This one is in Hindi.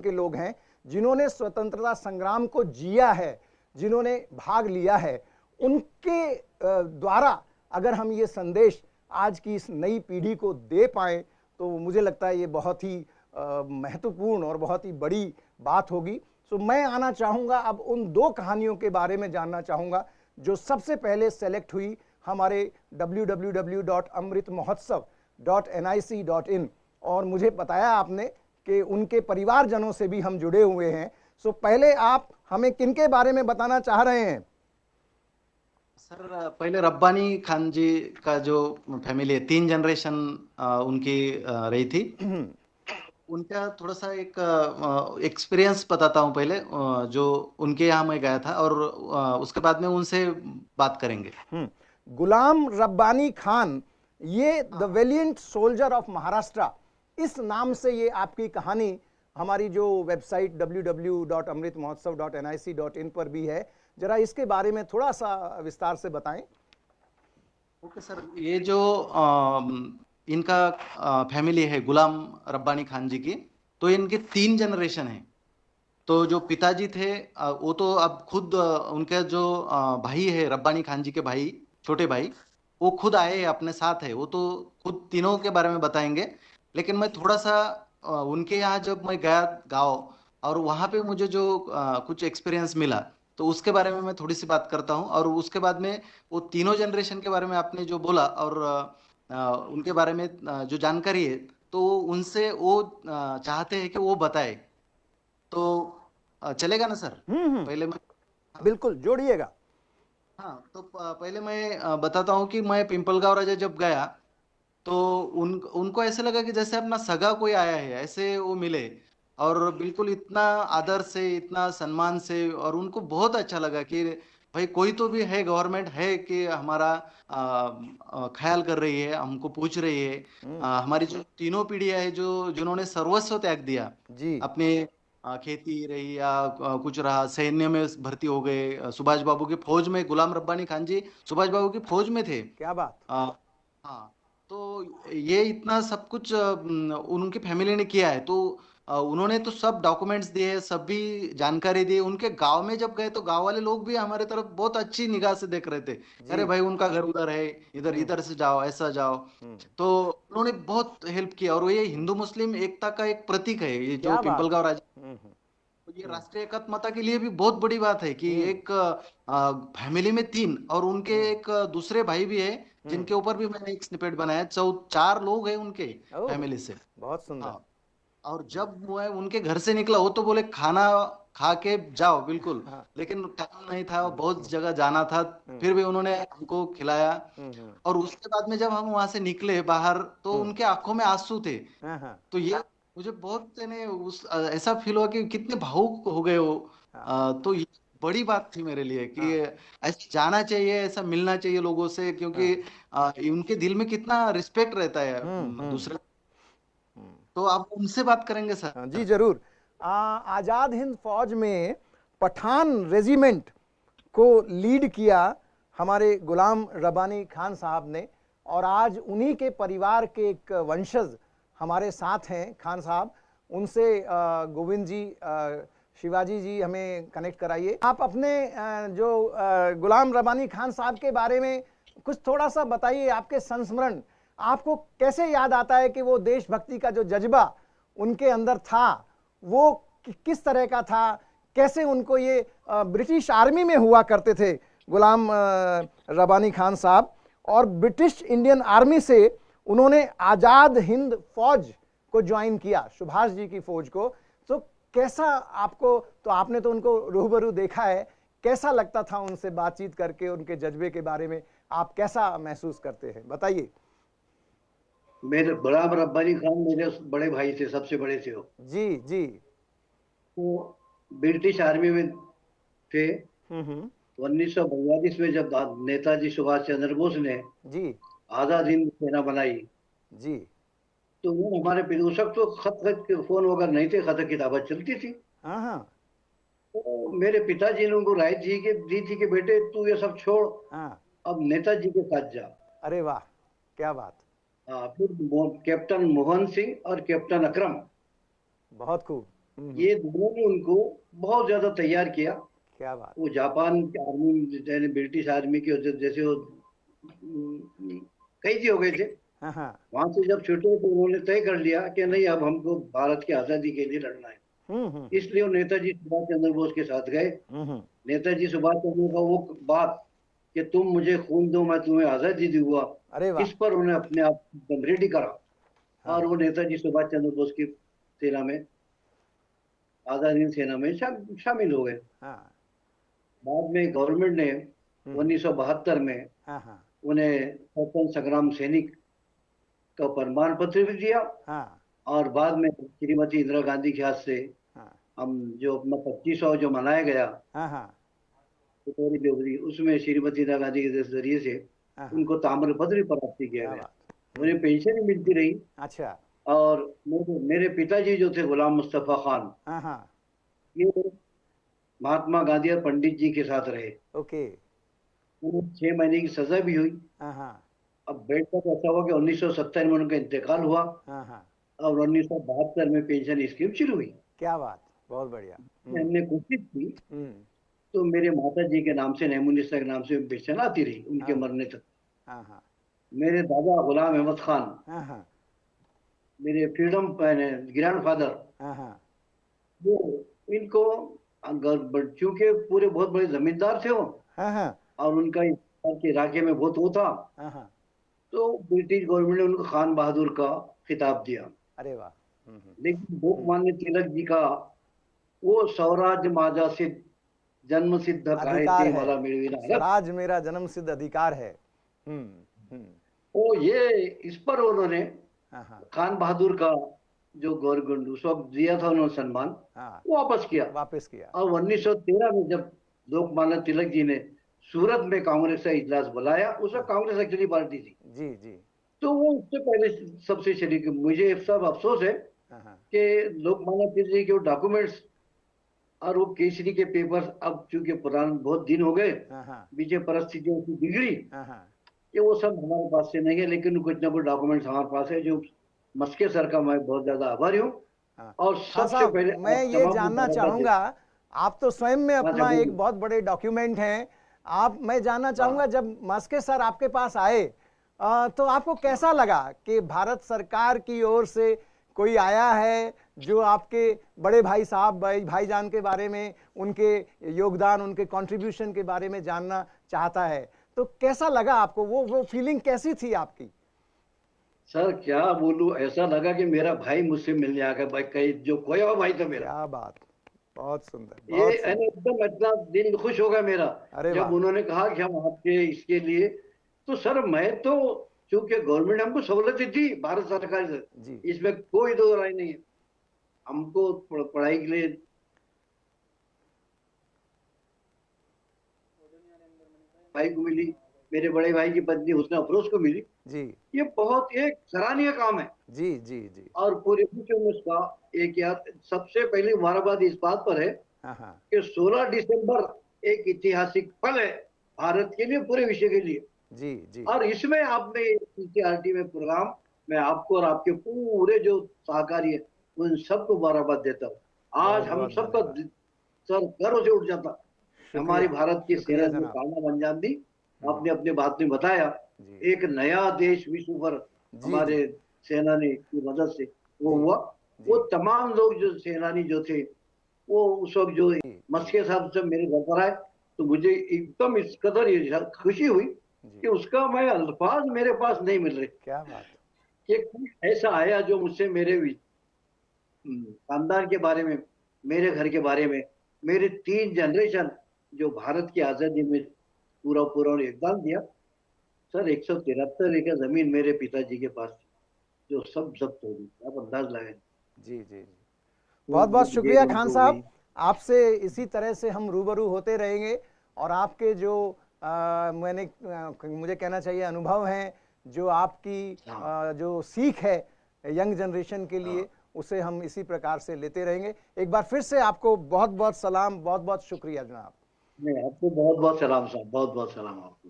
के लोग हैं जिन्होंने स्वतंत्रता संग्राम को जिया है, जिन्होंने भाग लिया है, उनके द्वारा अगर हम ये संदेश आज की इस नई पीढ़ी को दे पाएं तो मुझे लगता है ये बहुत ही महत्वपूर्ण और बहुत ही बड़ी बात होगी। तो मैं आना चाहूँगा अब उन दो कहानियों के बारे में जानना चाहूँगा जो सबसे पहले सेलेक्ट हुई हमारे www.amritmahotsav.nic.in, और मुझे बताया आपने कि उनके परिवारजनों से भी हम जुड़े हुए हैं। सो पहले आप हमें किनके बारे में बताना चाह रहे हैं? सर, पहले रब्बानी खान जी का जो फैमिली है, 3 जनरेशन उनकी रही थी। उनका थोड़ा सा एक एक्सपीरियंस बताता हूँ पहले, जो उनके यहाँ मैं गया था, और उसके बाद में उनसे बात करेंगे। गुलाम रब्बानी खान, ये द वेलिएंट सोल्जर ऑफ महाराष्ट्र, इस नाम से ये आपकी कहानी हमारी जो वेबसाइट www.amritmahotsav.nic.in पर भी है। जरा इसके बारे में थोड़ा सा विस्तार से बताएं। ओके सर, ये जो इनका फैमिली है गुलाम रब्बानी खान जी की, तो इनके 3 जनरेशन है। तो जो पिताजी थे वो तो अब खुद उनके जो भाई है रब्बानी खान जी के भाई, छोटे भाई, वो खुद आए अपने साथ है, वो तो खुद तीनों के बारे में बताएंगे। लेकिन मैं थोड़ा सा उनके यहाँ जब मैं गया गाँव, और वहाँ पे मुझे जो कुछ एक्सपीरियंस मिला, तो उसके बारे में मैं थोड़ी सी बात करता हूँ। और उसके बाद में वो तीनों जनरेशन के बारे में आपने जो बोला, और उनके बारे में जो जानकारी है, तो उनसे वो चाहते हैं कि वो बताए, तो चलेगा ना सर? पहले मैं बिल्कुल जोड़िएगा। हाँ, तो पहले मैं बताता हूँ कि मैं पिंपलगांव राजा जब गया, तो उनको ऐसे लगा कि जैसे अपना सगा कोई आया है, ऐसे वो मिले, और बिल्कुल इतना आदर से, इतना सम्मान से, और उनको बहुत अच्छा लगा कि भाई कोई तो भी है, गवर्नमेंट है कि हमारा ख्याल कर रही है, हमको पूछ रही है। हमारी जो तीनों पीढ़ियां है जो जिन्होंने सर्वस्व त्याग दिया, जी अपने खेती रही या कुछ रहा, सैन्य में भर्ती हो गए, सुभाष बाबू की फौज में, गुलाम रब्बानी खान जी सुभाष बाबू की फौज में थे। क्या बात। हाँ, तो ये इतना सब कुछ उनकी फैमिली ने किया है, तो उन्होंने तो सब डॉक्यूमेंट्स दिए, सभी जानकारी दी। उनके गांव में जब गए तो गांव वाले लोग भी हमारे तरफ बहुत अच्छी निगाह से देख रहे थे, अरे जी भाई उनका घर उधर है, इधर इधर से जाओ, ऐसा जाओ। तो उन्होंने बहुत हेल्प किया, और ये हिंदू मुस्लिम एकता का एक प्रतीक है, ये जो क्या बात। पिंपलगांव राजा। तो ये राष्ट्रीय एकात्मता के लिए भी बहुत बड़ी बात है कि एक फैमिली में 3, और उनके एक दूसरे भाई भी है, जिनके ऊपर भी मैंने एक स्निपेट बनाया। 4 लोग हैं उनके ओह, फैमिली से। बहुत सुंदर। हाँ, और जब मैं उनके घर से निकला, वो तो बोले खाना खा के जाओ बिल्कुल, हाँ। लेकिन टाइम नहीं था, बहुत जगह जाना था, फिर भी उन्होंने हमको खिलाया। और उसके बाद में जब हम वहां से निकले बाहर, तो उनके आंखों में आंसू थे। हाँ हाँ तो ये मुझे बहुत ने उस ऐसा फील हुआ कि कितने भावुक हो गए वो। हाँ तो ये बड़ी बात थी मेरे लिए कि हाँ ऐसा जाना चाहिए, ऐसा मिलना चाहिए लोगों से, क्योंकि हाँ। उनके दिल में कितना रिस्पेक्ट रहता है दूसरे। तो आप उनसे बात करेंगे हाँ, सर? जी जरूर। आज़ाद हिंद फौज में पठान रेजिमेंट को लीड किया हमारे गुलाम रब्बानी खान साहब ने, और आज उन्हीं के परिवार के एक वंशज हमारे साथ हैं खान साहब। उनसे गोविंद जी, शिवाजी जी हमें कनेक्ट कराइए। आप अपने जो गुलाम रब्बानी खान साहब के बारे में कुछ थोड़ा सा बताइए, आपके संस्मरण, आपको कैसे याद आता है कि वो देशभक्ति का जो जज्बा उनके अंदर था वो किस तरह का था, कैसे उनको ये ब्रिटिश आर्मी में हुआ करते थे गुलाम रब्बानी खान साहब, और ब्रिटिश इंडियन आर्मी से उन्होंने आज़ाद हिंद फौज को ज्वाइन किया, सुभाष जी की फौज को। तो कैसा आपको, तो आपने तो उनको रूबरू देखा है, कैसा लगता था उनसे बातचीत करके, उनके जज्बे के बारे में आप कैसा महसूस करते हैं, बताइए। मेरे गुलाम रब्बानी खान मेरे बड़े भाई थे, सबसे बड़े थे वो। जी जी। वो ब्रिटिश आर्मी में थे। हम्म। 1942 में जब नेताजी सुभाष चंद्र बोस ने जी आजाद हिंद सेना बनाई, जी। तो वो हमारे उस वक्त तो खत के फोन वगैरह नहीं थे, खत किताबें चलती थी। हाँ हाँ तो मेरे पिताजी ने उनको राय दी थी कि बेटे तू ये सब छोड़, हाँ। अब नेताजी के साथ जा। अरे वाह, क्या बात। फिर कैप्टन मोहन सिंह और कैप्टन अकरम, बहुत खूब। ये दोनों ने उनको बहुत ज्यादा तैयार किया। क्या बात। वो जापान की आर्मी, ब्रिटिश आर्मी की जैसे वो कई जी हो गए थे। हाँ हाँ। वहां से जब छूटे तो उन्होंने तय कर लिया कि नहीं, अब हमको भारत की आजादी के लिए लड़ना है। हम्म। इसलिए वो नेताजी सुभाष चंद्र बोस के साथ गए। हम्म। नेताजी सुभाष चंद्र का वो बात कि तुम मुझे खून दो मैं तुम्हें आजादी दूंगा, अरे वाह। इस पर उन्हें अपने आप रेडी करा और हाँ वो नेताजी सुभाष चंद्र बोस की सेना में, आजादी हिंद सेना में शामिल हो गए। हाँ। बाद में गवर्नमेंट ने 1972 में हाँ हाँ। उन्हें स्वतंत्र संग्राम सैनिक का प्रमाण पत्र भी दिया। हाँ और बाद में श्रीमती इंदिरा गांधी के हाथ से हाँ। हम जो अपना 2500 जो मनाया गया हाँ हाँ। पिथौरी जोगरी, उसमें श्रीमती इंदिरा गांधी के जरिए से हाँ। उनको ताम्र पत्र भी प्राप्त किया क्या गया। बात। उन्हें पेंशन भी मिलती रही। अच्छा। और मेरे पिताजी जो थे गुलाम मुस्तफा खान, हाँ हाँ। ये महात्मा गांधी और पंडित जी के साथ रहे। ओके। उन्हें 6 महीने की सजा भी हुई। हाँ हाँ। अब बेटा तो ऐसा हुआ कि 1970 में उनका इंतकाल हुआ हाँ हाँ। और 1972 में पेंशन स्कीम शुरू हुई। क्या बात, बहुत बढ़िया। हमने कोशिश की हम्म। तो मेरे माता जी के नाम से, नैमुनिसा के नाम से पेंशन आती रही उनके हाँ मरने तक। हाँ। हाँ मेरे दादा गुलाम अहमद खान, हाँ। हाँ मेरे फ्रीडम ग्रैंड फादर, हाँ। हाँ वो इनको चूंकि पूरे बहुत बड़े जमींदार थे वो, हाँ। हाँ और उनका इस के इलाके में बहुत वो था, हाँ। हाँ। तो ब्रिटिश गवर्नमेंट ने उनको खान बहादुर का खिताब दिया। अरे वाह। लेकिन लोकमान्य तिलक जी का वो स्वराज्य माझा से जन्म सिद्ध काहे अधिकार ते है, मला मिळविना हरत, स्वराज मेरा जन्म सिद्ध अधिकार है। हम्म। तो ये इस पर उन्होंने हाँ हाँ। खान बहादुर का जो गवर्नमेंट उस वक्त दिया था उन्होंने सम्मान, हाँ वो वापस किया। वापस किया। और 1913 में जब लोकमान्य तिलक जी ने सूरत में कांग्रेस का इजलास बुलाया, उस वक्त कांग्रेस एक्चुअली पार्टी थी, जी जी। तो वो उससे पहले सबसे शरीक। मुझे सब अफसोस है हाँ हाँ। कि लोकमान्य तिलक जी के डॉक्यूमेंट्स और वो केसरी के पेपर्स अब चूंकि पुराने बहुत दिन हो गए, हाँ हाँ। बीजे परिस्थितियों की बिगड़ी, हाँ हाँ। कि वो सब हमारे पास से नहीं है। लेकिन कुछ ना कुछ डॉक्यूमेंट्स हमारे पास है, जो मस्के सर का मैं बहुत ज्यादा आभारी हूँ। हाँ। और खान सबसे साहब, पहले मैं आप ये तमाम जानना मुबारकबाद चाहूंगा, आप तो स्वयं में अपना बोलिए। एक बहुत बड़े डॉक्यूमेंट हैं। मैं जानना चाहूंगा, जब मस्के सर आपके पास आए तो आपको कैसा लगा कि भारत सरकार की ओर से कोई आया है जो आपके बड़े भाई साहब, भाईजान के बारे में, उनके योगदान, उनके कंट्रीब्यूशन के बारे में जानना चाहता है? तो कैसा लगा आपको? वो फीलिंग कैसी थी आपकी? सर क्या बोलूं, ऐसा लगा कि मेरा भाई मुझसे मिलने आ गया, भाई कहीं जो खोया हुआ भाई था मेरा। क्या बात, बहुत सुंदर, ये बहुत सुंदर। एकदम इतना दिल खुश हो गया मेरा अरे जब वाह। उन्होंने कहा कि हम आपके इसके लिए। तो सर मैं तो, चूंकि गवर्नमेंट हमको सहूलतें दी भारत सरकार से, जी इसमें कोई दो राय नहीं है। हमको पढ़ाई के लिए भाई को मिली, मेरे बड़े भाई की पत्नी हुस्ना अफरोज को मिली। जी ये बहुत एक सराहनीय काम है। जी जी। जी। और पूरे विश्व में उसका एक याद सबसे पहले मुबारकबाद इस बात पर है हाँ हाँ। कि 16 दिसंबर एक ऐतिहासिक पल है भारत के लिए, पूरे विश्व के लिए। जी जी। और इसमें आपने CCRT में प्रोग्राम, मैं आपको और आपके पूरे जो सहकारी है उन सबको मुबारकबाद देता हूँ। आज बहुत हम बहुत सबका धन्यवाद। सर गर्व से उठ जाता। हमारी शुक्रिया, भारत की सेना शुक्रिया ने जनाब। कामयाब अंजाम दी। आपने अपने बात में बताया, जी एक नया देश विश्व पर जी। हमारे जी सेना ने की मदद से वो जी हुआ। जी। वो तमाम लोग जो सेनानी जो थे, वो उस वक्त जो जी मस्के साहब जब मेरे घर पर आए, तो मुझे एकदम इस कदर ये खुशी हुई जी। कि उसका मैं अल्फाज मेरे पास नहीं मिल रहे क्या बात। कि कोई ऐसा आया जो मुझसे मेरे खानदान के बारे में, मेरे घर के बारे में, मेरे 3 जनरेशन जो भारत की आजादी में पूरा पूरा योगदान दिया। सर 173 एकड़ जमीन मेरे पिताजी के पास थी, जो सब जब्त हो गई। आप अंदाज लगाएं। जी जी जी। बहुत बहुत ये शुक्रिया खान उनको साहब। हुई। आपसे इसी तरह से हम रूबरू होते रहेंगे, और आपके जो मुझे कहना चाहिए अनुभव हैं, जो आपकी जो सीख है यंग जनरेशन के लिए, उसे हम इसी प्रकार से लेते रहेंगे। एक बार फिर से आपको बहुत बहुत सलाम, बहुत बहुत शुक्रिया जनाब। नहीं, आपको बहुत बहुत सलाम साहब, बहुत बहुत सलाम आपको।